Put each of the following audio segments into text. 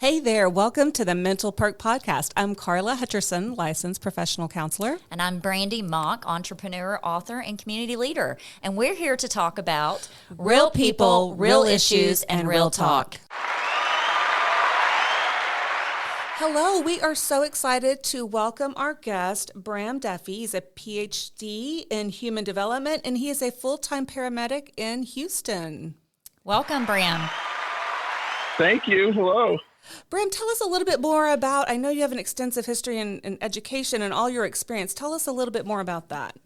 Hey there, welcome to the Mental Perk podcast. I'm Carla Hutcherson, licensed professional counselor. And I'm Brandy Mock, entrepreneur, author, and community leader. And we're here to talk about real people, real issues, and real talk. Hello, we are so excited to welcome our guest, Bram Duffee. He's a PhD in human development, and he is a full-time paramedic in Houston. Welcome, Bram. Thank you. Hello. Bram, tell us a little bit more about, I know you have an extensive history in education and all your experience. Tell us a little bit more about that.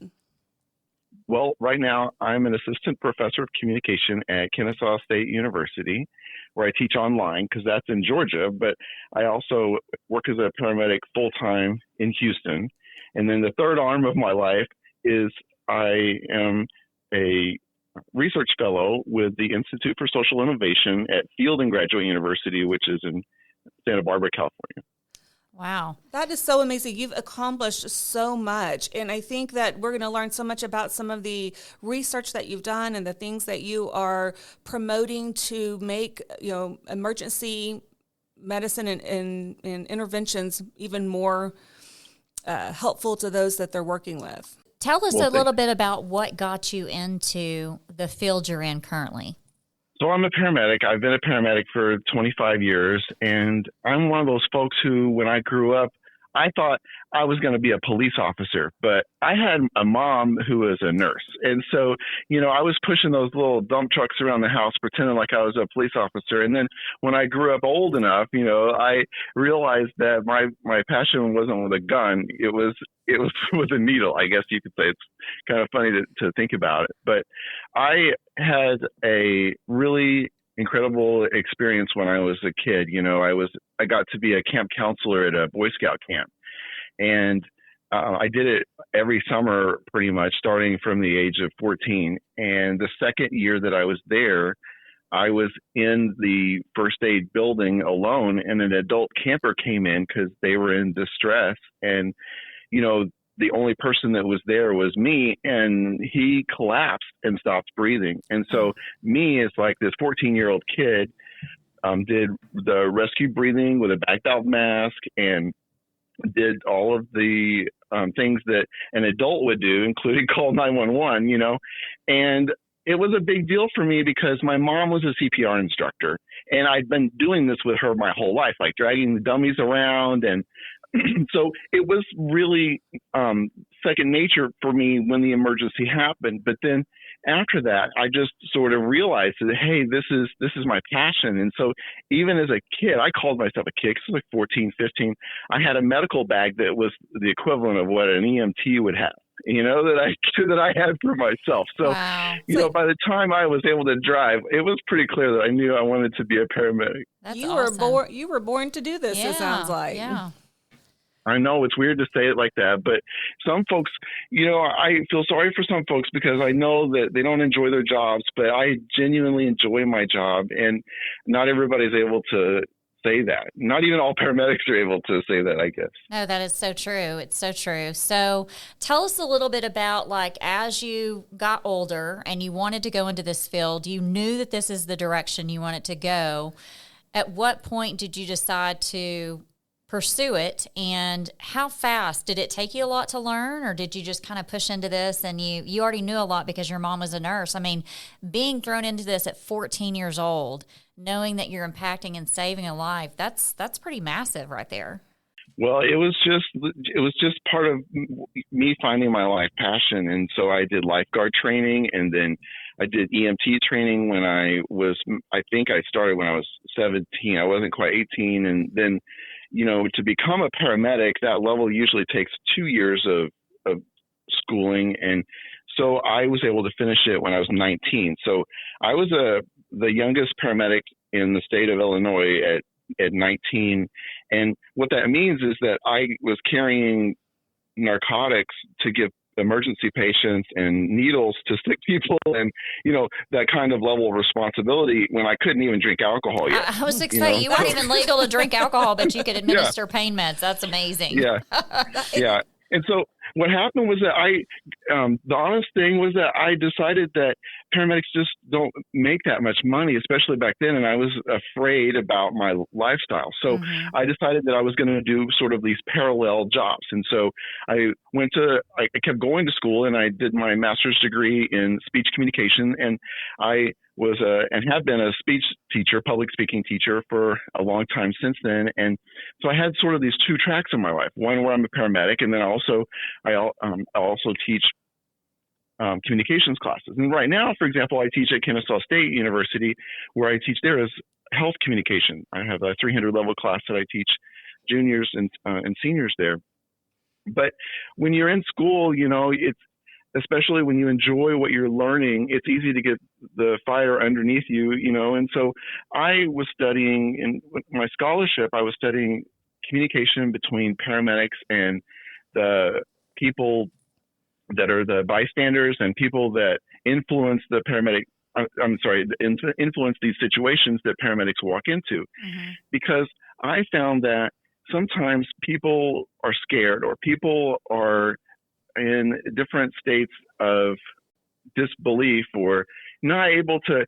Well, right now I'm an assistant professor of communication at Kennesaw State University, where I teach online because that's in Georgia, but I also work as a paramedic full-time in Houston. And then the third arm of my life is I am a research fellow with the Institute for Social Innovation at Fielding Graduate University, which is in Santa Barbara, California. Wow. That is so amazing. You've accomplished so much. And I think that we're going to learn so much about some of the research that you've done and the things that you are promoting to make, emergency medicine and interventions even more helpful to those that they're working with. Tell us a little bit about what got you into the field you're in currently. So I'm a paramedic. I've been a paramedic for 25 years, and I'm one of those folks who, when I grew up, I thought I was going to be a police officer, but I had a mom who was a nurse. And so, I was pushing those little dump trucks around the house, pretending like I was a police officer. And then when I grew up old enough, I realized that my passion wasn't with a gun. It was with a needle, I guess you could say. It's kind of funny to think about it. But I had a really incredible experience when I was a kid. I got to be a camp counselor at a Boy Scout camp, and I did it every summer pretty much starting from the age of 14. And the second year that I was there, I was in the first aid building alone, and an adult camper came in because they were in distress. And, the only person that was there was me, and he collapsed and stopped breathing. And so me, as like this 14-year-old kid, did the rescue breathing with a backed out mask and did all of the things that an adult would do, including call 911, and it was a big deal for me because my mom was a CPR instructor, and I'd been doing this with her my whole life, like dragging the dummies around. And so it was really second nature for me when the emergency happened. But then after that, I just sort of realized that, hey, this is my passion. And so even as a kid, I called myself a kid, 'cause I was like 14, 15. I had a medical bag that was the equivalent of what an EMT would have, that I had for myself. So, wow. By the time I was able to drive, it was pretty clear that I knew I wanted to be a paramedic. That's awesome. You were born to do this, it sounds like. Yeah. I know it's weird to say it like that, but some folks, I feel sorry for some folks because I know that they don't enjoy their jobs, but I genuinely enjoy my job, and not everybody's able to say that. Not even all paramedics are able to say that, I guess. No, that is so true. It's so true. So tell us a little bit about, as you got older and you wanted to go into this field, you knew that this is the direction you wanted to go. At what point did you decide to pursue it, and how fast did it take you a lot to learn, or did you just kind of push into this and you already knew a lot because your mom was a nurse? I mean, being thrown into this at 14 years old, knowing that you're impacting and saving a life, that's pretty massive right there. Well, it was just part of me finding my life passion. And so I did lifeguard training, and then I did EMT training when I think I started when I was 17. I wasn't quite 18. And then, to become a paramedic, that level usually takes 2 years of schooling. And so I was able to finish it when I was 19. So I was the youngest paramedic in the state of Illinois at 19. And what that means is that I was carrying narcotics to give emergency patients and needles to sick people, and that kind of level of responsibility when I couldn't even drink alcohol yet. I was excited. You weren't even legal to drink alcohol, but you could administer pain meds. That's amazing. Yeah. And so what happened was that the honest thing was that I decided that paramedics just don't make that much money, especially back then. And I was afraid about my lifestyle. So I decided that I was going to do sort of these parallel jobs. And so I kept going to school, and I did my master's degree in speech communication. And I was and have been a speech teacher, public speaking teacher for a long time since then. And so I had sort of these two tracks in my life, one where I'm a paramedic, and then I also teach communications classes. And right now, for example, I teach at Kennesaw State University, where I teach there as health communication. I have a 300 level class that I teach juniors and seniors there. But when you're in school, it's, especially when you enjoy what you're learning, it's easy to get the fire underneath you, And so I was studying, in my scholarship, I was studying communication between paramedics and the people that are the bystanders and people that influence the paramedic. Influence these situations that paramedics walk into. Because I found that sometimes people are scared, or people are in different states of disbelief, or not able to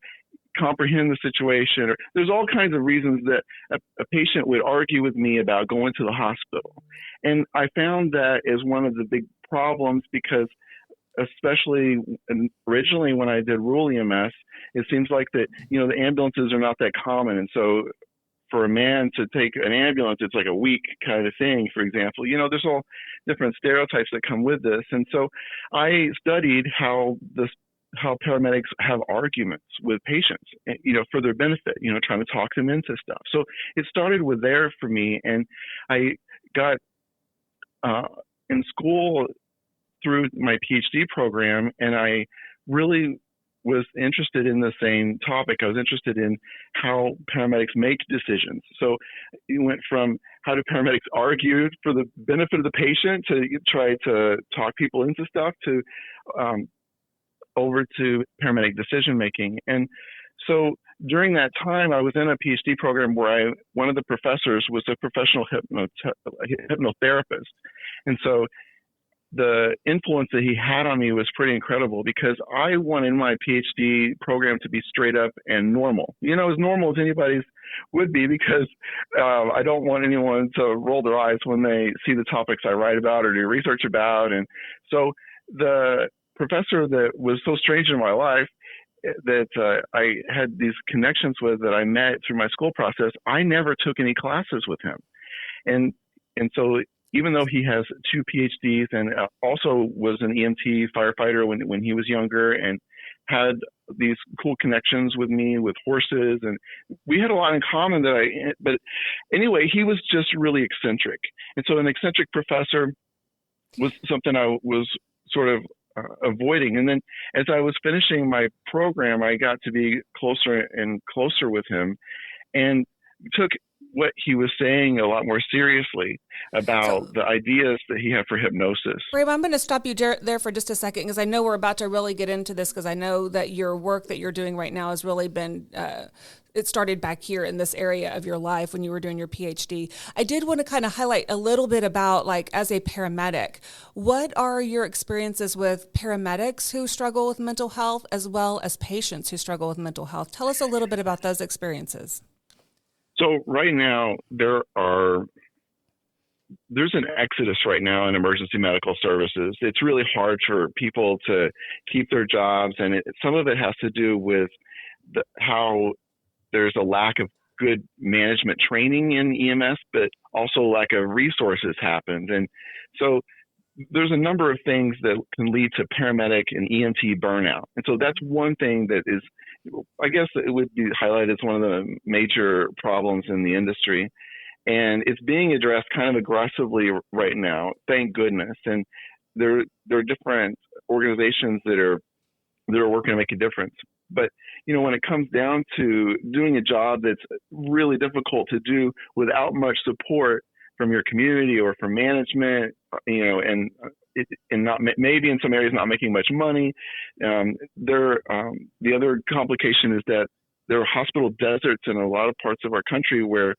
comprehend the situation. Or there's all kinds of reasons that a patient would argue with me about going to the hospital. And I found that as one of the big problems, because especially originally when I did rural EMS, it seems like that, the ambulances are not that common. And so for a man to take an ambulance, it's like a week kind of thing, for example. There's all different stereotypes that come with this. And so I studied how paramedics have arguments with patients, for their benefit, trying to talk them into stuff. So it started with there for me. And I got in school through my PhD program, and I really was interested in the same topic. I was interested in how paramedics make decisions. So it went from how do paramedics argue for the benefit of the patient to try to talk people into stuff to over to paramedic decision making. And so during that time, I was in a PhD program where one of the professors was a professional hypnotherapist. And so the influence that he had on me was pretty incredible, because I wanted my PhD program to be straight up and normal, as normal as anybody's would be, because I don't want anyone to roll their eyes when they see the topics I write about or do research about. And so the professor that was so strange in my life that I had these connections with, that I met through my school process, I never took any classes with him. And so even though he has 2 PhDs and also was an EMT firefighter when he was younger, and had these cool connections with me with horses, and we had a lot in common but anyway, he was just really eccentric. And so an eccentric professor was something I was sort of avoiding. And then as I was finishing my program, I got to be closer and closer with him, and took what he was saying a lot more seriously about the ideas that he had for hypnosis. Bram, I'm going to stop you there for just a second, because I know we're about to really get into this, because I know that your work that you're doing right now has really been, it started back here in this area of your life when you were doing your PhD. I did want to kind of highlight a little bit about, like, as a paramedic, what are your experiences with paramedics who struggle with mental health, as well as patients who struggle with mental health? Tell us a little bit about those experiences. So right now, there's an exodus right now in emergency medical services. It's really hard for people to keep their jobs, and some of it has to do with how there's a lack of good management training in EMS, but also lack of resources happens. And so there's a number of things that can lead to paramedic and EMT burnout. And so that's one thing that is, I guess it would be highlighted as one of the major problems in the industry. And it's being addressed kind of aggressively right now, thank goodness. And there are different organizations that are working to make a difference. But, when it comes down to doing a job that's really difficult to do without much support from your community or from management, and not maybe in some areas not making much money. The other complication is that there are hospital deserts in a lot of parts of our country where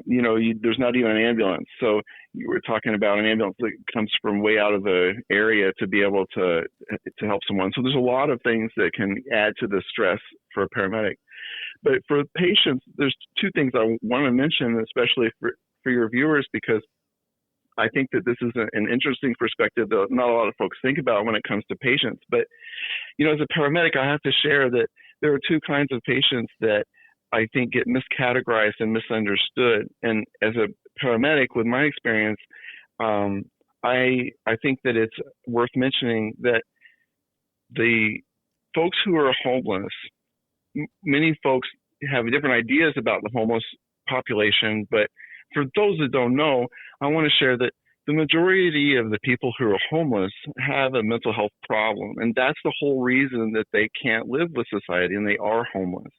there's not even an ambulance. So you were talking about an ambulance that comes from way out of the area to be able to help someone. So there's a lot of things that can add to the stress for a paramedic. But for patients, there's two things I want to mention, especially for your viewers, because I think that this is an interesting perspective that not a lot of folks think about when it comes to patients. But, as a paramedic, I have to share that there are two kinds of patients that I think get miscategorized and misunderstood. And as a paramedic, with my experience, I think that it's worth mentioning that the folks who are homeless, many folks have different ideas about the homeless population, but for those that don't know, I want to share that the majority of the people who are homeless have a mental health problem, and that's the whole reason that they can't live with society and they are homeless.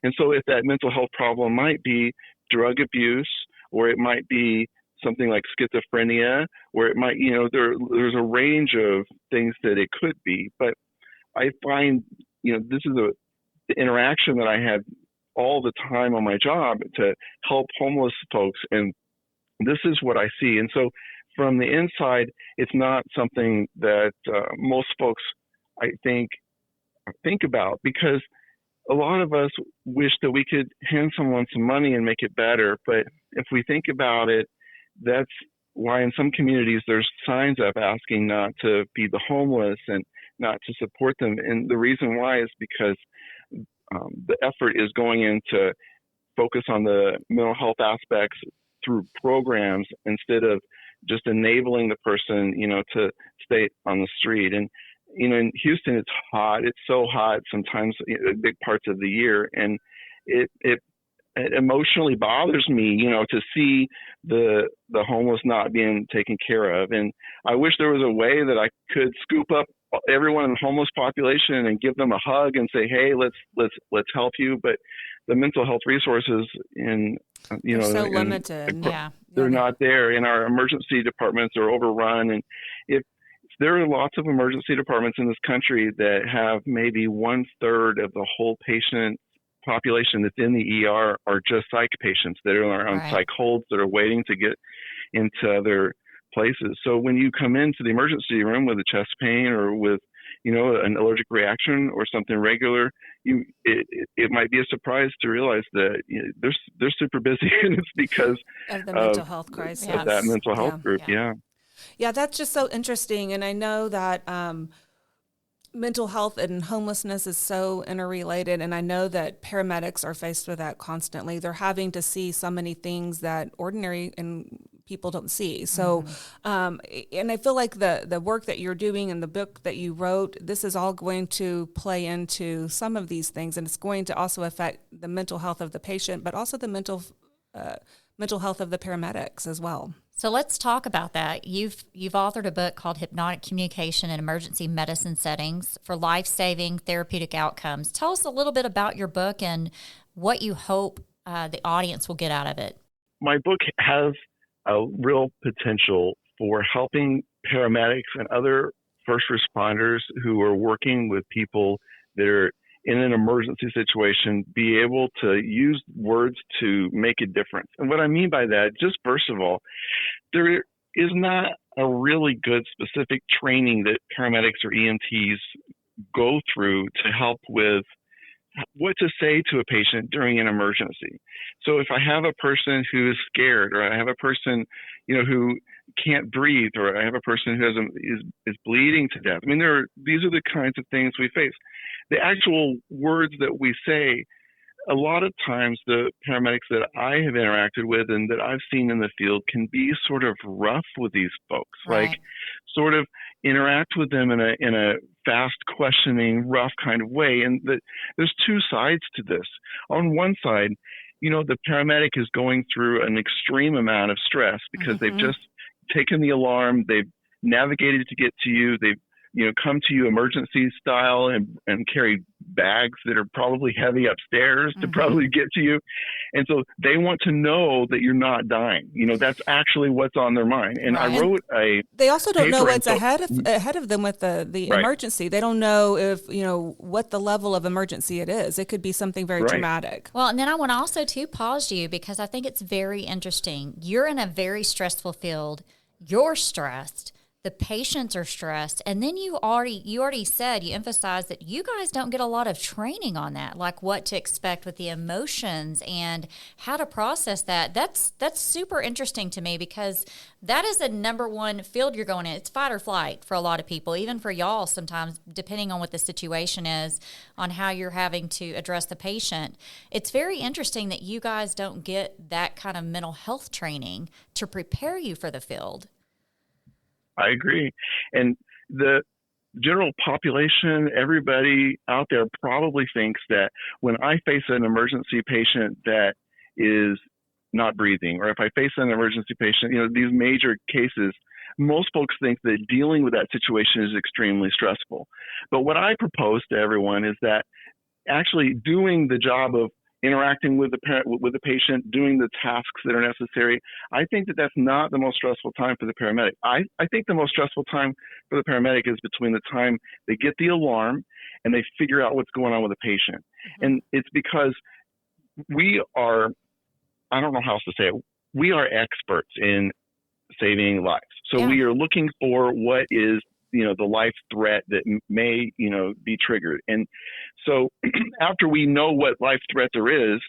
And so if that mental health problem might be drug abuse, or it might be something like schizophrenia, or it might, there's a range of things that it could be. But I find, this is the interaction that I had all the time on my job to help homeless folks. And this is what I see. And so from the inside, it's not something that most folks, I think about, because a lot of us wish that we could hand someone some money and make it better. But if we think about it, that's why in some communities there's signs up asking not to feed the homeless and not to support them. And the reason why is because the effort is going into focus on the mental health aspects through programs instead of just enabling the person, to stay on the street. And, in Houston, it's hot. It's so hot sometimes, big parts of the year. And it emotionally bothers me, to see the homeless not being taken care of. And I wish there was a way that I could scoop up everyone in the homeless population and give them a hug and say, hey, let's help you. But the mental health resources they're so limited. They're not there. And our emergency departments are overrun. And if there are lots of emergency departments in this country that have maybe 1/3 of the whole patient population that's in the ER are just psych patients that are on psych holds that are waiting to get into their places. So when you come into the emergency room with a chest pain or with, an allergic reaction or something regular, it might be a surprise to realize that they're super busy, and it's because of the mental health crisis, of that mental health group. Yeah, that's just so interesting. And I know that mental health and homelessness is so interrelated. And I know that paramedics are faced with that constantly. They're having to see so many things that ordinary and people don't see. So, and I feel like the work that you're doing and the book that you wrote, this is all going to play into some of these things. And it's going to also affect the mental health of the patient, but also the mental health of the paramedics as well. So let's talk about that. You've authored a book called Hypnotic Communication in Emergency Medicine Settings for Life-Saving Therapeutic Outcomes. Tell us a little bit about your book and what you hope the audience will get out of it. My book has a real potential for helping paramedics and other first responders who are working with people that are in an emergency situation be able to use words to make a difference. And what I mean by that, just first of all, there is not a really good specific training that paramedics or EMTs go through to help with what to say to a patient during an emergency. So if I have a person who is scared, or I have a person, who can't breathe, or I have a person who is bleeding to death. I mean, these are the kinds of things we face. The actual words that we say, a lot of times the paramedics that I have interacted with and that I've seen in the field can be sort of rough with these folks, like sort of interact with them in a fast, questioning, rough kind of way. And there's two sides to this. On one side, the paramedic is going through an extreme amount of stress because they've just taken the alarm, they've navigated to get to you, they've come to you emergency style and carry bags that are probably heavy upstairs to probably get to you. And so they want to know that you're not dying. That's actually what's on their mind. And right. I wrote they also don't know what's ahead right. of them with the right. emergency. They don't know if, what the level of emergency it is. It could be something very right. traumatic. Well, and then I want to also to pause you because I think it's very interesting. You're in a very stressful field. You're stressed. The patients are stressed. And then you already said, you emphasized that you guys don't get a lot of training on that, like what to expect with the emotions and how to process that. That's super interesting to me because that is the number one field you're going in. It's fight or flight for a lot of people, even for y'all sometimes, depending on what the situation is, on how you're having to address the patient. It's very interesting that you guys don't get that kind of mental health training to prepare you for the field. I agree. And the general population, everybody out there probably thinks that when I face an emergency patient that is not breathing, or if I face an emergency patient, these major cases, most folks think that dealing with that situation is extremely stressful. But what I propose to everyone is that actually doing the job of interacting with the patient, doing the tasks that are necessary, I think that that's not the most stressful time for the paramedic. I think the most stressful time for the paramedic is between the time they get the alarm and they figure out what's going on with the patient. And it's because we are, I don't know how else to say it, we are experts in saving lives. So we are looking for what is the life threat that may, be triggered. And so after we know what life threat there is,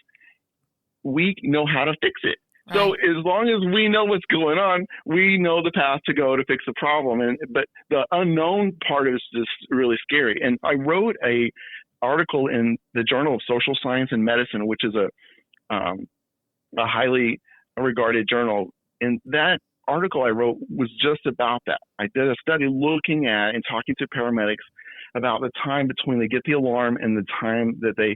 we know how to fix it. Right. So as long as we know what's going on, we know the path to go to fix the problem. But the unknown part is just really scary. And I wrote a article in the Journal of Social Science and Medicine, which is a highly regarded journal. And that article I wrote was just about that. I did a study looking at and talking to paramedics about the time between they get the alarm and the time that they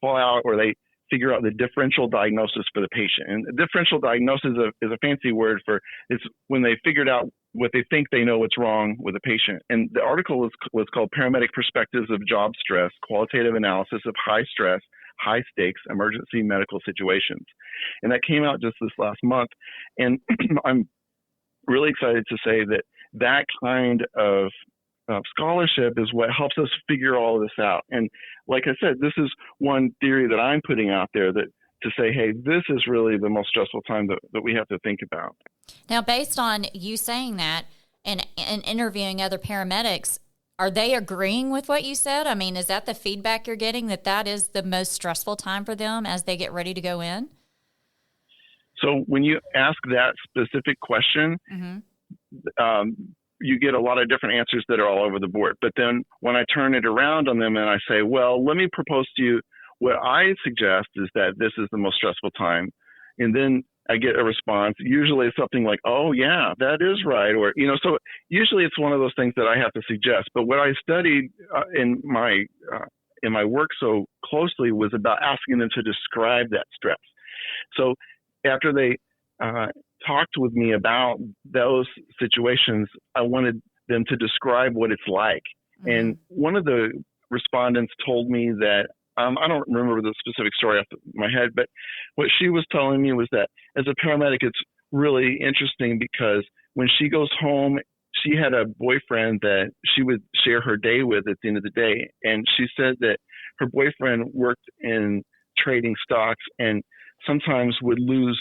call out or they figure out the differential diagnosis for the patient. And the differential diagnosis is a fancy word for it's when they figured out what they think they know what's wrong with the patient. And the article was called Paramedic Perspectives of Job Stress, Qualitative Analysis of High Stress, High Stakes Emergency Medical Situations. And that came out just this last month. And I'm really excited to say that kind of scholarship is what helps us figure all of this out. And like I said, this is one theory that I'm putting out there that to say, hey, this is really the most stressful time that we have to think about. Now, based on you saying that and interviewing other paramedics, are they agreeing with what you said? I mean, is that the feedback you're getting, that is the most stressful time for them as they get ready to go in? So when you ask that specific question, you get a lot of different answers that are all over the board. But then when I turn it around on them and I say, well, let me propose to you what I suggest is that this is the most stressful time. And then I get a response. Usually it's something like, oh, yeah, that is right. Or, so usually it's one of those things that I have to suggest. But what I studied in my work so closely was about asking them to describe that stress. So after they talked with me about those situations, I wanted them to describe what it's like. And one of the respondents told me that, I don't remember the specific story off my head, but what she was telling me was that as a paramedic, it's really interesting because when she goes home, she had a boyfriend that she would share her day with at the end of the day. And she said that her boyfriend worked in trading stocks and sometimes would lose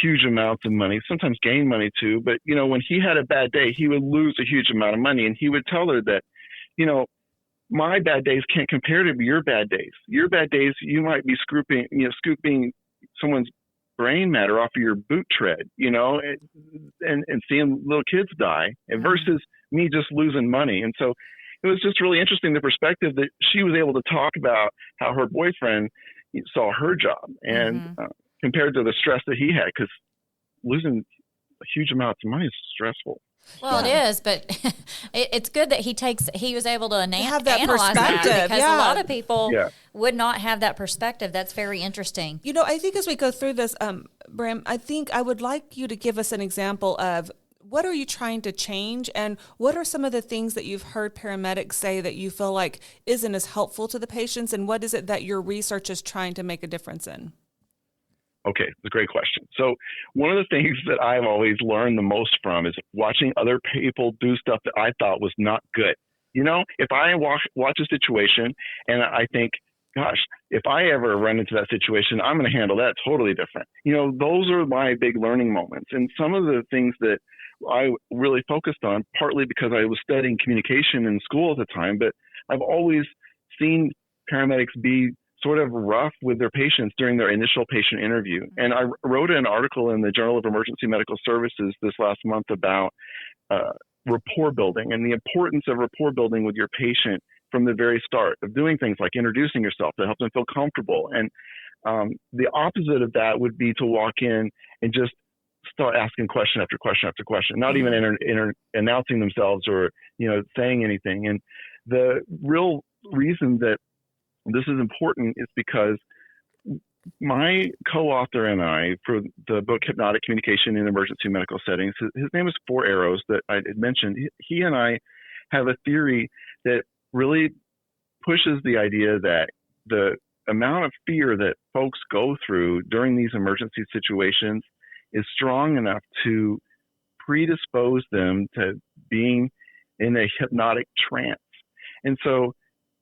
huge amounts of money, sometimes gain money too. But, when he had a bad day, he would lose a huge amount of money. And he would tell her that, my bad days can't compare to your bad days. Your bad days, you might be scooping someone's brain matter off of your boot tread, and seeing little kids die versus me just losing money. And so it was just really interesting, the perspective that she was able to talk about how her boyfriend saw her job and compared to the stress that he had, because losing huge amounts of money is stressful. Well, it is, but it's good that he was able to have that analyze perspective that because a lot of people would not have that perspective. That's very interesting. I think as we go through this, Bram, I think I would like you to give us an example of what are you trying to change, and what are some of the things that you've heard paramedics say that you feel like isn't as helpful to the patients, and what is it that your research is trying to make a difference in? Okay, it's a great question. So one of the things that I've always learned the most from is watching other people do stuff that I thought was not good. You know, if I watch a situation and I think, gosh, if I ever run into that situation, I'm going to handle that totally different. You know, those are my big learning moments. And some of the things that I really focused on, partly because I was studying communication in school at the time, but I've always seen paramedics be sort of rough with their patients during their initial patient interview. And I wrote an article in the Journal of Emergency Medical Services this last month about rapport building and the importance of rapport building with your patient from the very start, of doing things like introducing yourself to help them feel comfortable. And the opposite of that would be to walk in and just start asking question after question after question, not even announcing themselves or, you know, saying anything. And the real reason that this is important is because my co-author and I, for the book Hypnotic Communication in Emergency Medical Settings, his name is Four Arrows that I had mentioned. He and I have a theory that really pushes the idea that the amount of fear that folks go through during these emergency situations is strong enough to predispose them to being in a hypnotic trance. And so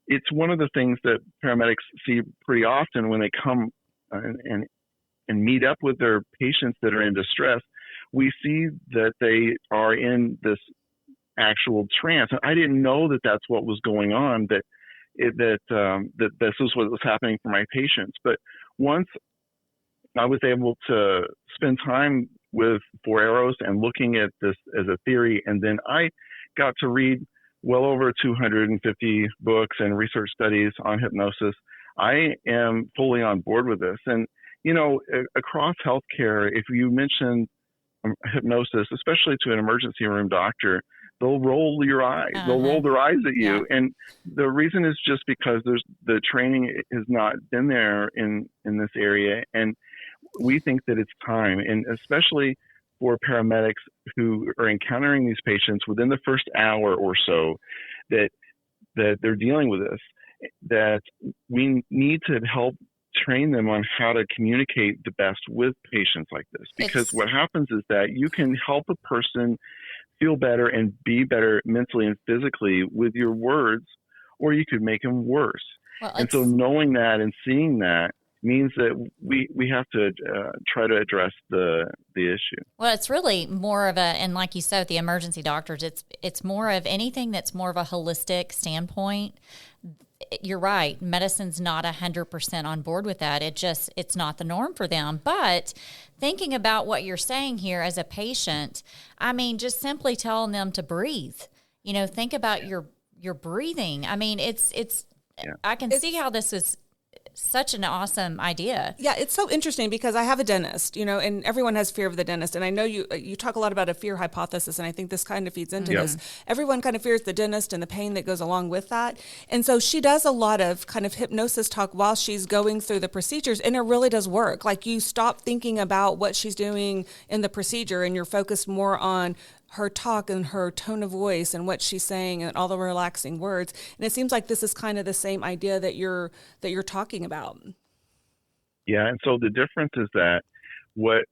it's one of the things that paramedics see pretty often when they come and meet up with their patients that are in distress. We see that they are in this actual trance. I didn't know that that's what was going on, that this was what was happening for my patients. But once I was able to spend time with Four Arrows and looking at this as a theory, and then I got to read well over 250 books and research studies on hypnosis, I am fully on board with this. And, you know, across healthcare, if you mention hypnosis, especially to an emergency room doctor, they'll roll your eyes. They'll roll their eyes at you. Yeah. And the reason is just because the training has not been there in this area. And we think that it's time, and especially for paramedics who are encountering these patients within the first hour or so that they're dealing with this, that we need to help train them on how to communicate the best with patients like this. Because what happens is that you can help a person feel better and be better mentally and physically with your words, or you could make them worse. Well, and so knowing that and seeing that means that we have to try to address the issue. Well, it's really more of and like you said, with the emergency doctors, it's more of anything that's more of a holistic standpoint. You're right. Medicine's not 100% on board with that. It's not the norm for them. But thinking about what you're saying here as a patient, I mean, just simply telling them to breathe. You know, think about your breathing. I mean, I can see how this is such an awesome idea. Yeah, it's so interesting because I have a dentist, you know, and everyone has fear of the dentist. And I know you talk a lot about a fear hypothesis, and I think this kind of feeds into this. Everyone kind of fears the dentist and the pain that goes along with that. And so she does a lot of kind of hypnosis talk while she's going through the procedures, and it really does work. Like, you stop thinking about what she's doing in the procedure, and you're focused more on her talk and her tone of voice and what she's saying and all the relaxing words. And it seems like this is kind of the same idea that you're talking about. Yeah, and so the difference is that what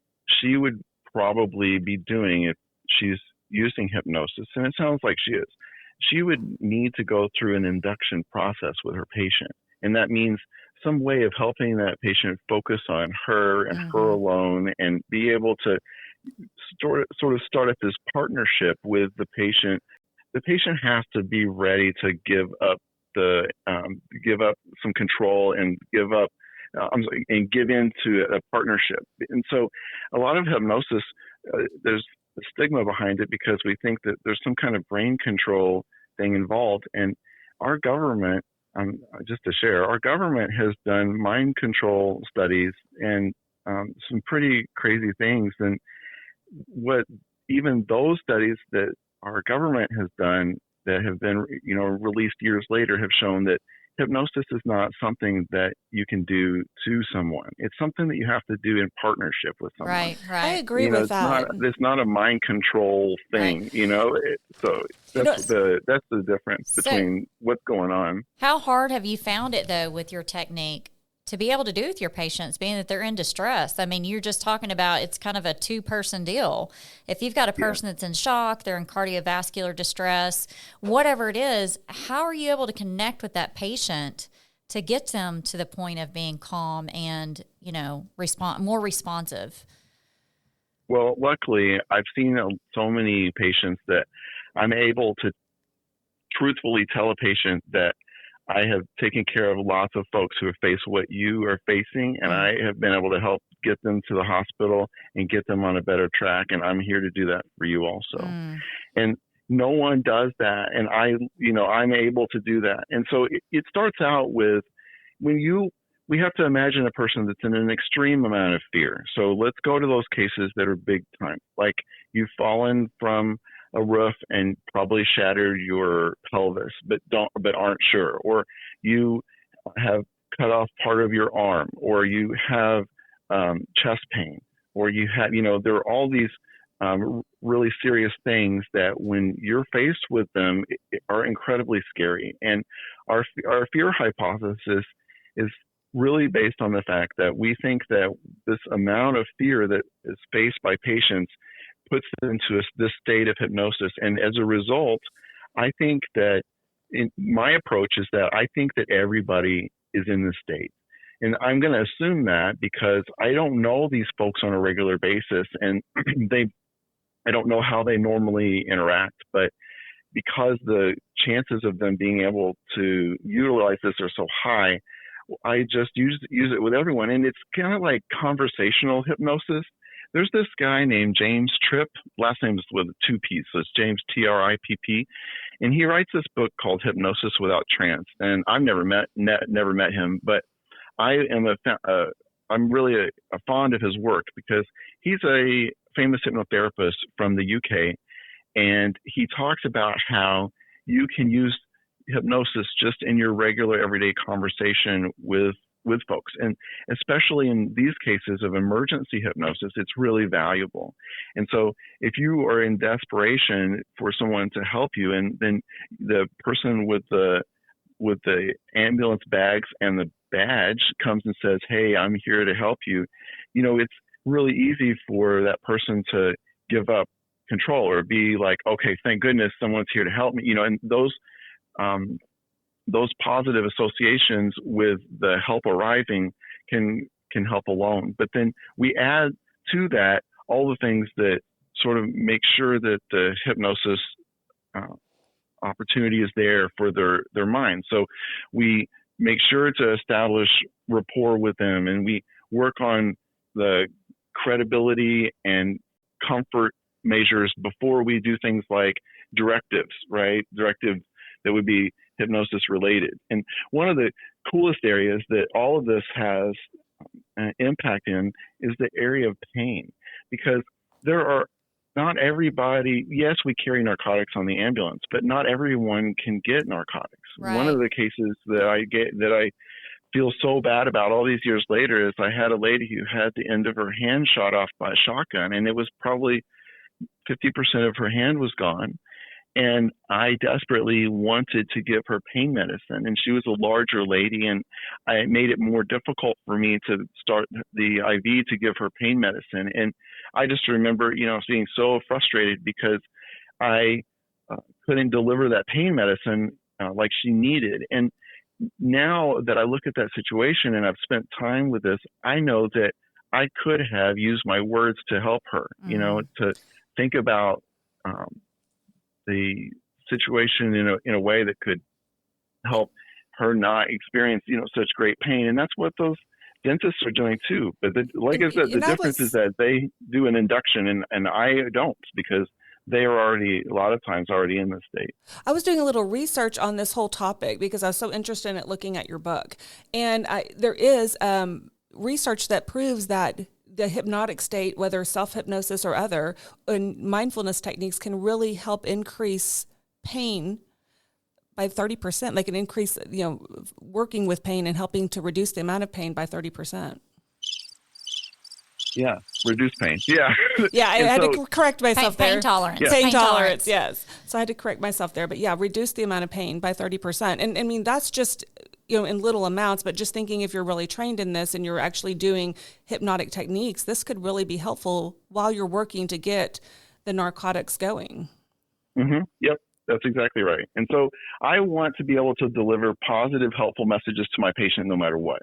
she would probably be doing if she's using hypnosis, and it sounds like she is, she would need to go through an induction process with her patient. And that means some way of helping that patient focus on her and her alone, and be able to sort of start at this partnership with the patient. The patient has to be ready to give up some control and give into a partnership. And so a lot of hypnosis, there's a stigma behind it because we think that there's some kind of brain control thing involved. And our government, just to share, our government has done mind control studies and some pretty crazy things. And what even those studies that our government has done that have been, released years later have shown that hypnosis is not something that you can do to someone. It's something that you have to do in partnership with someone. Right, I right. agree with that. It's not a mind control thing, Right. So that's the difference between what's going on. How hard have you found it though with your technique to be able to do with your patients, being that they're in distress? I mean, you're just talking about it's kind of a two-person deal. If you've got a person that's in shock, they're in cardiovascular distress, whatever it is, how are you able to connect with that patient to get them to the point of being calm and, more responsive? Well, luckily, I've seen so many patients that I'm able to truthfully tell a patient that I have taken care of lots of folks who have faced what you are facing, and I have been able to help get them to the hospital and get them on a better track, and I'm here to do that for you also. And no one does that, and I'm able to do that. And so it starts out with we have to imagine a person that's in an extreme amount of fear. So let's go to those cases that are big time, like you've fallen from a roof and probably shattered your pelvis, but aren't sure, or you have cut off part of your arm, or you have chest pain, or you have, there are all these really serious things that when you're faced with them are incredibly scary. And our fear hypothesis is really based on the fact that we think that this amount of fear that is faced by patients puts them into this state of hypnosis. And as a result, I think that my approach is that I think that everybody is in this state. And I'm going to assume that because I don't know these folks on a regular basis, and I don't know how they normally interact, but because the chances of them being able to utilize this are so high, I just use it with everyone. And it's kind of like conversational hypnosis. There's this guy named James Tripp, last name is with two P's, so it's James Tripp, and he writes this book called Hypnosis Without Trance. And I've never met him, but I'm really fond of his work because he's a famous hypnotherapist from the UK, and he talks about how you can use hypnosis just in your regular everyday conversation with folks. And especially in these cases of emergency hypnosis, it's really valuable. And so if you are in desperation for someone to help you, and then the person with the ambulance bags and the badge comes and says, "Hey, I'm here to help you," it's really easy for that person to give up control or be like, "Okay, thank goodness someone's here to help me." And those positive associations with the help arriving can help alone. But then we add to that all the things that sort of make sure that the hypnosis opportunity is there for their mind. So we make sure to establish rapport with them, and we work on the credibility and comfort measures before we do things like directives, right? Directives that would be hypnosis related. And one of the coolest areas that all of this has an impact in is the area of pain, because there are not everybody, yes, we carry narcotics on the ambulance, but not everyone can get narcotics. Right. One of the cases that I feel so bad about all these years later is I had a lady who had the end of her hand shot off by a shotgun, and it was probably 50% of her hand was gone. And I desperately wanted to give her pain medicine, and she was a larger lady, and I made it more difficult for me to start the IV to give her pain medicine. And I just remember, being so frustrated because I couldn't deliver that pain medicine like she needed. And now that I look at that situation and I've spent time with this, I know that I could have used my words to help her, to think about the situation in a way that could help her not experience, such great pain. And that's what those dentists are doing too. But like I said, the difference is that they do an induction and I don't, because they are already, a lot of times, already in this state. I was doing a little research on this whole topic because I was so interested in looking at your book. And there is research that proves that the hypnotic state, whether self-hypnosis or other, and mindfulness techniques can really help increase pain by 30%. They can increase, working with pain and helping to reduce the amount of pain by 30%. Yeah, reduce pain. Yeah. Yeah, I had to correct myself there. Pain tolerance. Yeah. Pain tolerance, yes. So I had to correct myself there. But yeah, reduce the amount of pain by 30%. And I mean, that's just, in little amounts, but just thinking if you're really trained in this and you're actually doing hypnotic techniques, this could really be helpful while you're working to get the narcotics going. Mm-hmm. Yep, that's exactly right. And so I want to be able to deliver positive, helpful messages to my patient no matter what.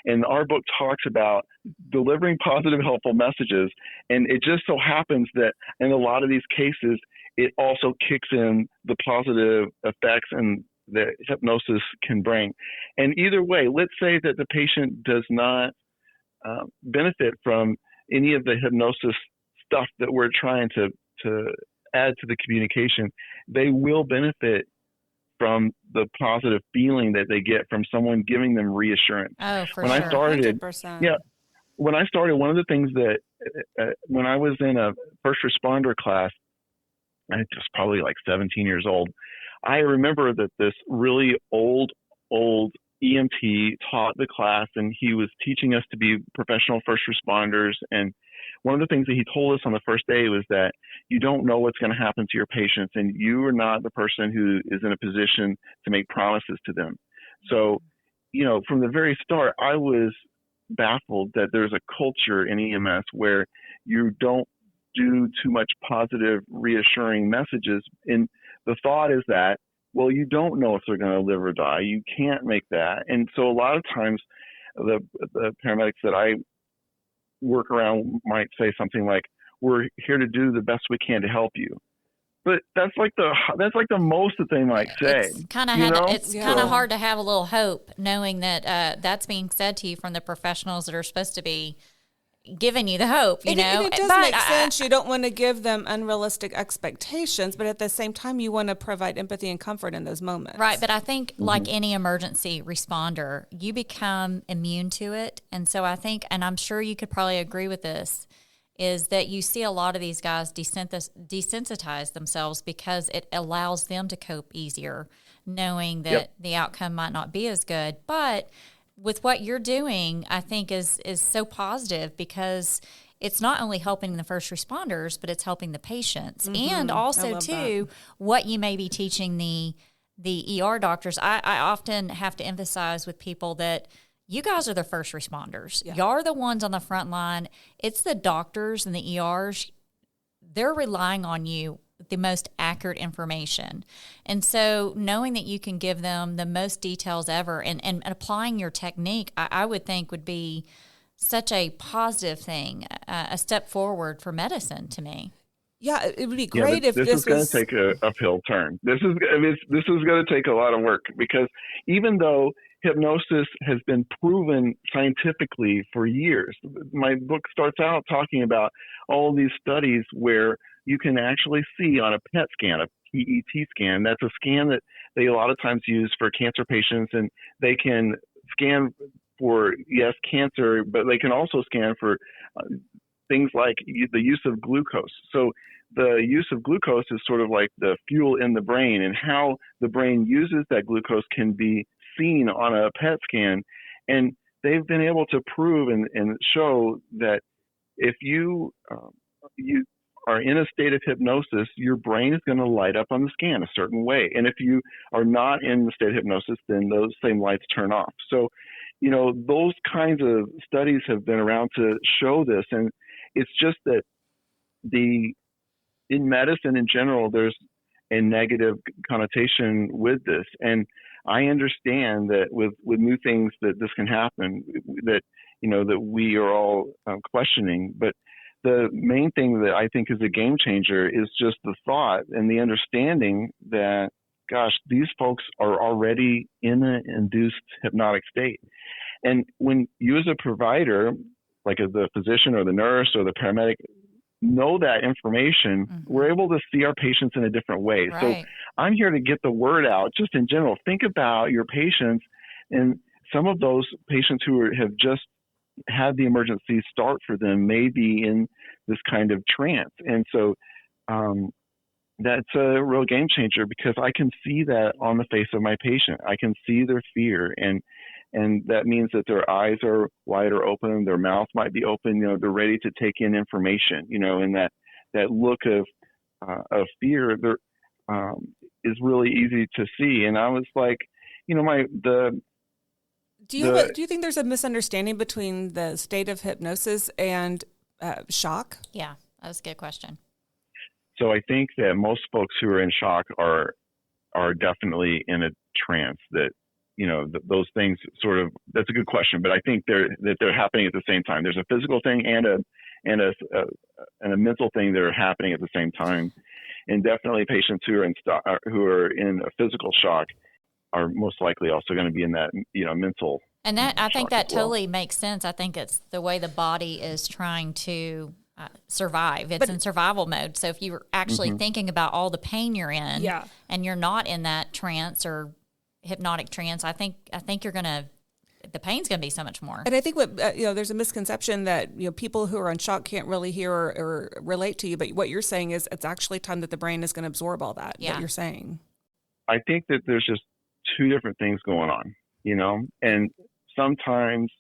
And our book talks about delivering positive, helpful messages. And it just so happens that in a lot of these cases, it also kicks in the positive effects and that hypnosis can bring. And either way, let's say that the patient does not benefit from any of the hypnosis stuff that we're trying to add to the communication. They will benefit from the positive feeling that they get from someone giving them reassurance. Oh, for when sure. I started, 100%. yeah, when I started, one of the things that when I was in a first responder class, I was probably like 17 years old. I remember that this really old EMT taught the class, and he was teaching us to be professional first responders. And one of the things that he told us on the first day was that you don't know what's going to happen to your patients, and you are not the person who is in a position to make promises to them. So, from the very start, I was baffled that there's a culture in EMS where you don't do too much positive, reassuring messages. And the thought is that, well, you don't know if they're going to live or die. You can't make that. And so a lot of times the paramedics that I work around might say something like, we're here to do the best we can to help you. But that's like the most that they might say. It's kind of hard to have a little hope knowing that that's being said to you from the professionals that are supposed to be giving you the hope, And it does make sense. You don't want to give them unrealistic expectations, but at the same time, you want to provide empathy and comfort in those moments. Right, but I think like any emergency responder, you become immune to it. And so I think, and I'm sure you could probably agree with this, is that you see a lot of these guys desensitize themselves because it allows them to cope easier, knowing that the outcome might not be as good. But with what you're doing, I think is so positive because it's not only helping the first responders, but it's helping the patients. And also, too, what you may be teaching the ER doctors. I often have to emphasize with people that you guys are the first responders. Yeah. Y'all are the ones on the front line. It's the doctors and the ERs. They're relying on you with the most accurate information. And so knowing that you can give them the most details ever and applying your technique, I would think would be such a positive thing, a step forward for medicine to me. Yeah, it would be great if this is going to take a uphill turn. This is going to take a lot of work because even though hypnosis has been proven scientifically for years, my book starts out talking about all these studies where you can actually see on a PET scan, a PET scan. That's a scan that they a lot of times use for cancer patients, and they can scan for, cancer, but they can also scan for things like the use of glucose. So the use of glucose is sort of like the fuel in the brain, and how the brain uses that glucose can be seen on a PET scan. And they've been able to prove and show that if you are in a state of hypnosis, your brain is going to light up on the scan a certain way. And if you are not in the state of hypnosis, then those same lights turn off. So, those kinds of studies have been around to show this. And it's just that in medicine in general, there's a negative connotation with this. And I understand that with new things that this can happen, that, that we are all questioning. But the main thing that I think is a game changer is just the thought and the understanding that, gosh, these folks are already in an induced hypnotic state. And when you as a provider, like the physician or the nurse or the paramedic, know that information, we're able to see our patients in a different way. Right. So I'm here to get the word out just in general. Think about your patients, and some of those patients who have just had the emergency start for them may be in this kind of trance. And so that's a real game changer, because I can see that on the face of my patient. I can see their fear, and that means that their eyes are wider open, their mouth might be open, they're ready to take in information, and that look of fear there is really easy to see. And I was like, do you think there's a misunderstanding between the state of hypnosis and shock? Yeah, that was a good question. So I think that most folks who are in shock are definitely in a trance. That those things sort of, that's a good question, but I think they're happening at the same time. There's a physical thing and a mental thing that are happening at the same time. And definitely patients who are in a physical shock are most likely also going to be in that mental. And that, I think that well. totally makes sense. I think it's the way the body is trying to survive. It's in survival mode. So if you're actually thinking about all the pain you're in, and you're not in that trance or hypnotic trance, I think you're gonna, the pain's gonna be so much more. And I think what there's a misconception that people who are in shock can't really hear or relate to you. But what you're saying is it's actually time that the brain is going to absorb all that you're saying. I think that there's just two different things going on, and sometimes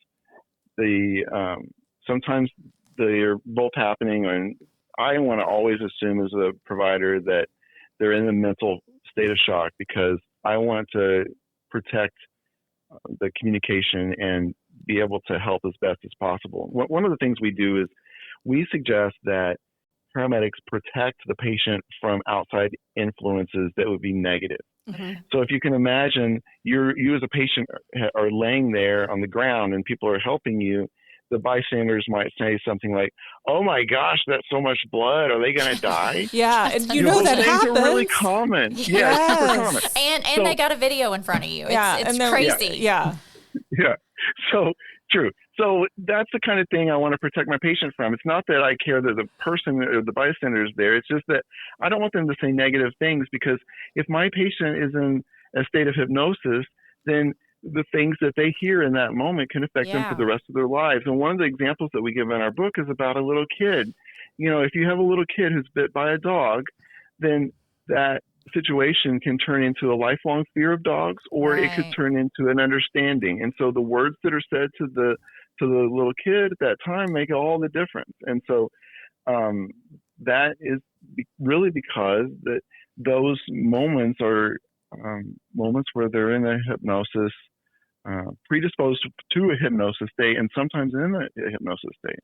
they're both happening. And I want to always assume as a provider that they're in a mental state of shock, because I want to protect the communication and be able to help as best as possible. One of the things we do is we suggest that paramedics protect the patient from outside influences that would be negative. Mm-hmm. So if you can imagine, you as a patient are laying there on the ground and people are helping you, the bystanders might say something like, "Oh my gosh, that's so much blood. Are they going to die?" Yeah, and those that things happens. are really common. Yes. Yeah, it's super common. And So- they got a video in front of you. It's crazy. Yeah. Yeah. So true. So that's the kind of thing I want to protect my patient from. It's not that I care that the person or the bystander is there. It's just that I don't want them to say negative things, because if my patient is in a state of hypnosis, then the things that they hear in that moment can affect them for the rest of their lives. And one of the examples that we give in our book is about a little kid. If you have a little kid who's bit by a dog, then that situation can turn into a lifelong fear of dogs, or it could turn into an understanding. And so the words that are said to the little kid at that time make all the difference. And so that is really because that those moments are moments where they're in a hypnosis, predisposed to a hypnosis state, and sometimes in a hypnosis state.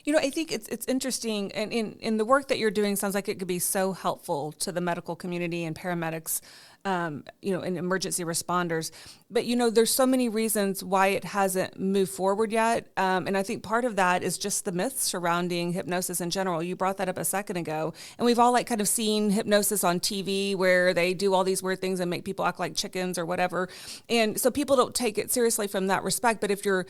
I think it's interesting, and in the work that you're doing, sounds like it could be so helpful to the medical community and paramedics, and emergency responders. But there's so many reasons why it hasn't moved forward yet, and I think part of that is just the myths surrounding hypnosis in general. You brought that up a second ago, and we've all kind of seen hypnosis on TV where they do all these weird things and make people act like chickens or whatever, and so people don't take it seriously from that respect. But if you're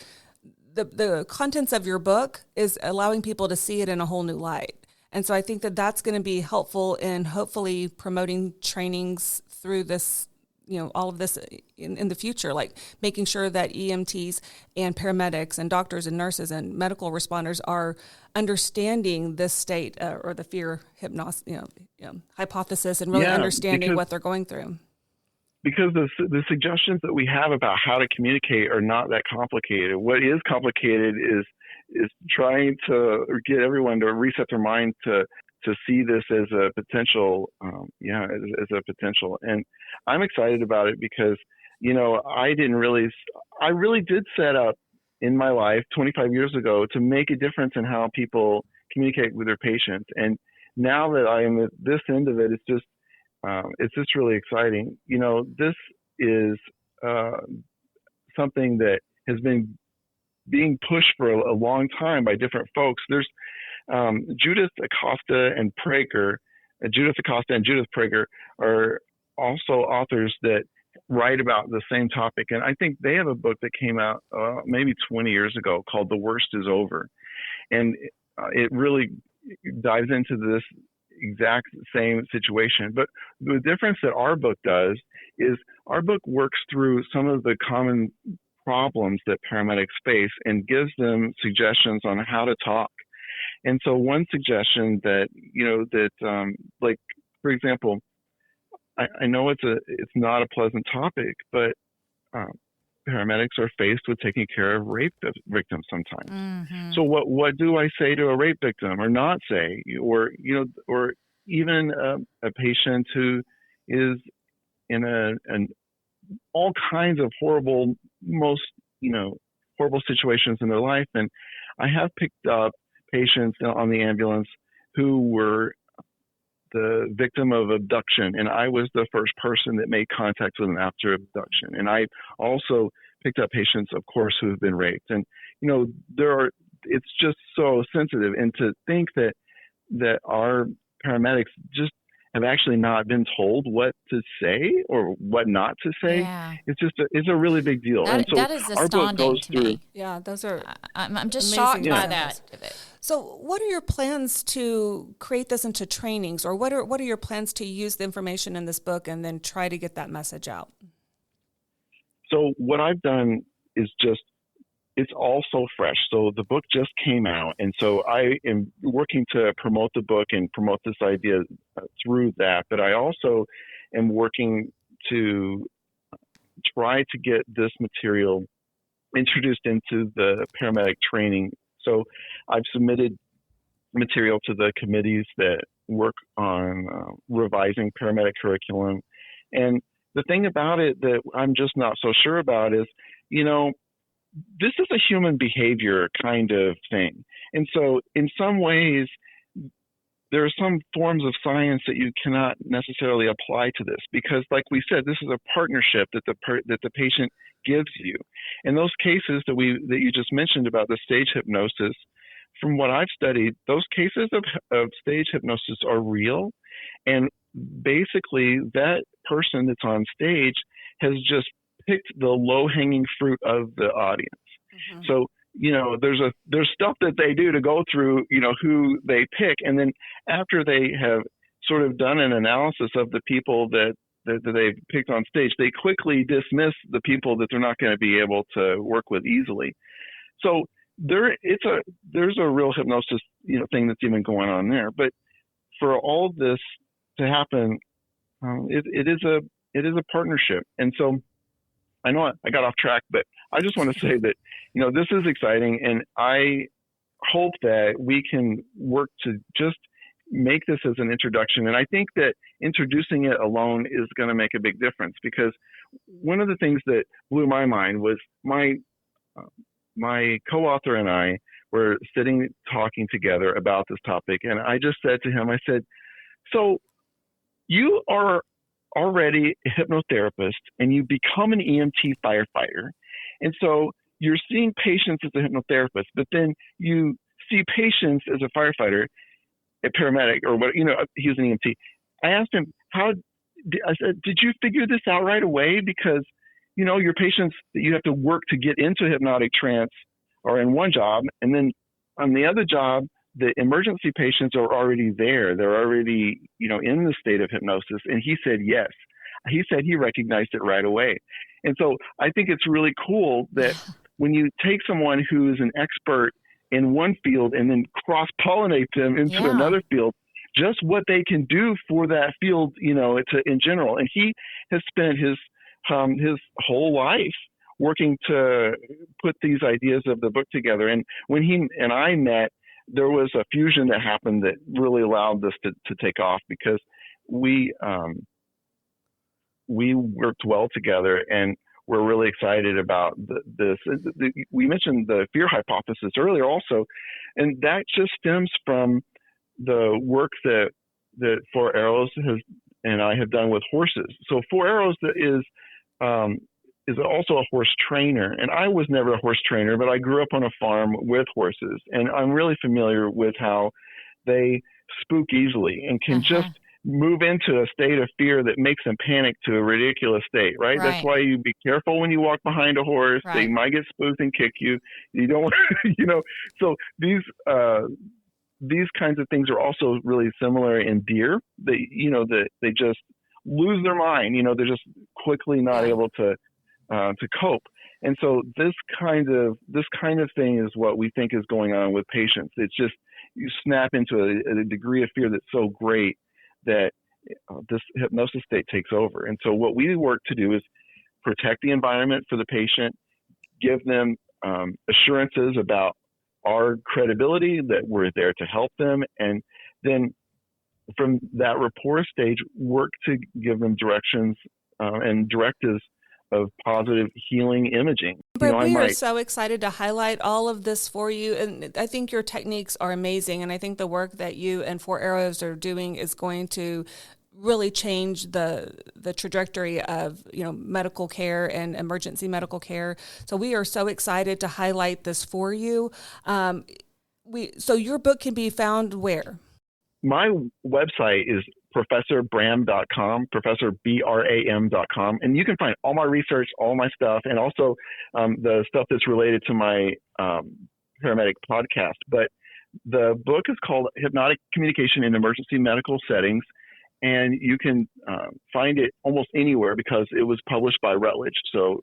the contents of your book is allowing people to see it in a whole new light. And so I think that that's going to be helpful in hopefully promoting trainings through this, all of this in the future, like making sure that EMTs and paramedics and doctors and nurses and medical responders are understanding this state or the fear hypnosis, hypothesis, and really understanding what they're going through. Because the suggestions that we have about how to communicate are not that complicated. What is complicated is trying to get everyone to reset their mind to see this as a potential, as a potential. And I'm excited about it because, I really did set up in my life 25 years ago to make a difference in how people communicate with their patients. And now that I am at this end of it, it's just really exciting. This is something that has been being pushed for a long time by different folks. There's Judith Acosta and Judith Prager are also authors that write about the same topic. And I think they have a book that came out maybe 20 years ago called The Worst Is Over. And it really dives into this exact same situation. But the difference that our book does is our book works through some of the common problems that paramedics face and gives them suggestions on how to talk. And so one suggestion that, like for example, I know it's not a pleasant topic, but paramedics are faced with taking care of rape victims sometimes. Mm-hmm. So what do I say to a rape victim, or not say, or or even a patient who is in an all kinds of horrible situations in their life. And I have picked up patients on the ambulance who were the victim of abduction, and I was the first person that made contact with them after abduction. And I also picked up patients, of course, who have been raped. And it's just so sensitive. And to think that our paramedics just have actually not been told what to say or what not to say. Yeah. It's a really big deal. That, and so that is our book astounding goes to through. me. Yeah, those are I'm just amazing shocked by examples. that. So what are your plans to create this into trainings, or what are your plans to use the information in this book and then try to get that message out? So what I've done is it's all so fresh. So the book just came out, and so I am working to promote the book and promote this idea through that. But I also am working to try to get this material introduced into the paramedic training. So I've submitted material to the committees that work on revising paramedic curriculum. And the thing about it that I'm just not so sure about is, this is a human behavior kind of thing. And so in some ways, there are some forms of science that you cannot necessarily apply to this, because like we said, this is a partnership that the patient gives you. And those cases that you just mentioned about the stage hypnosis, from what I've studied, those cases of stage hypnosis are real. And basically that person that's on stage has just picked the low-hanging fruit of the audience. Mm-hmm. So, there's stuff that they do to go through, who they pick. And then after they have sort of done an analysis of the people that they've picked on stage, they quickly dismiss the people that they're not going to be able to work with easily. So there's a real hypnosis, thing that's even going on there. But for all this to happen, it is a partnership. And so I know I got off track, but I just want to say that, this is exciting, and I hope that we can work to just make this as an introduction. And I think that introducing it alone is going to make a big difference, because one of the things that blew my mind was my co-author and I were sitting talking together about this topic. And I just said to him, I said, so you are already a hypnotherapist and you become an EMT firefighter. And so you're seeing patients as a hypnotherapist, but then you see patients as a firefighter, a paramedic, or what, he was an EMT. I asked him, I said, did you figure this out right away? Because, your patients that you have to work to get into hypnotic trance are in one job. And then on the other job, the emergency patients are already there. They're already, in the state of hypnosis. And he said, yes. He said he recognized it right away. And so I think it's really cool that when you take someone who is an expert in one field and then cross-pollinate them into another field, just what they can do for that field, in general. And he has spent his whole life working to put these ideas of the book together. And when he and I met, there was a fusion that happened that really allowed this to take off, because we worked well together, and we're really excited about this. We mentioned the fear hypothesis earlier also, and that just stems from the work that Four Arrows and I have done with horses. So Four Arrows is also a horse trainer, and I was never a horse trainer, but I grew up on a farm with horses, and I'm really familiar with how they spook easily and can just move into a state of fear that makes them panic to a ridiculous state, right? That's why you be careful when you walk behind a horse. Right. They might get spooked and kick you. You don't, So these kinds of things are also really similar in deer. They just lose their mind. They're just quickly not able to cope. And so this kind of thing is what we think is going on with patients. It's just you snap into a degree of fear that's so great that this hypnosis state takes over. And so what we work to do is protect the environment for the patient, give them assurances about our credibility, that we're there to help them, and then from that rapport stage, work to give them directions and directives of positive healing imaging. But we are so excited to highlight all of this for you. And I think your techniques are amazing. And I think the work that you and Four Arrows are doing is going to really change the trajectory of, medical care and emergency medical care. So we are so excited to highlight this for you. So your book can be found where? My website is professorbram.com, professorbram.com, and you can find all my research, all my stuff, and also the stuff that's related to my paramedic podcast. But the book is called Hypnotic Communication in Emergency Medical Settings, and you can find it almost anywhere because it was published by Routledge. So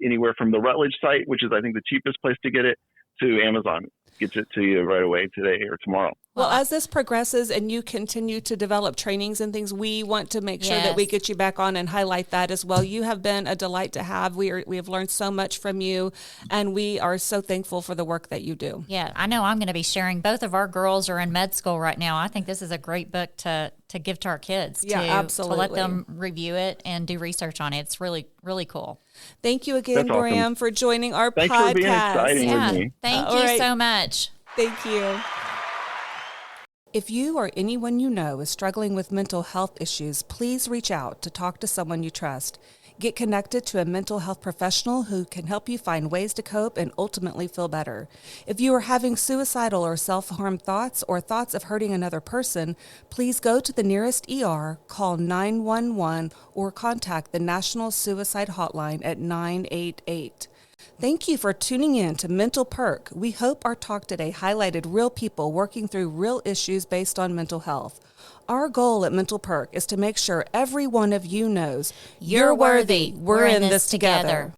anywhere from the Routledge site, which is, I think, the cheapest place to get it, to Amazon. Gets it to you right away today or tomorrow. Well, as this progresses and you continue to develop trainings and things, we want to make sure that we get you back on and highlight that as well. You have been a delight to have. We have learned so much from you, and we are so thankful for the work that you do. Yeah, I know I'm going to be sharing. Both of our girls are in med school right now. I think this is a great book to give to our kids. Absolutely. To let them review it and do research on it. It's really, really cool. Thank you again, That's Bram, awesome. for joining our podcast. Thanks for being exciting with me. Thank you so much. Thank you. If you or anyone you know is struggling with mental health issues, please reach out to talk to someone you trust. Get connected to a mental health professional who can help you find ways to cope and ultimately feel better. If you are having suicidal or self-harm thoughts or thoughts of hurting another person, please go to the nearest ER, call 911, or contact the National Suicide Hotline at 988. Thank you for tuning in to Mental Perk. We hope our talk today highlighted real people working through real issues based on mental health. Our goal at Mental Perk is to make sure every one of you knows you're worthy. We're in this together.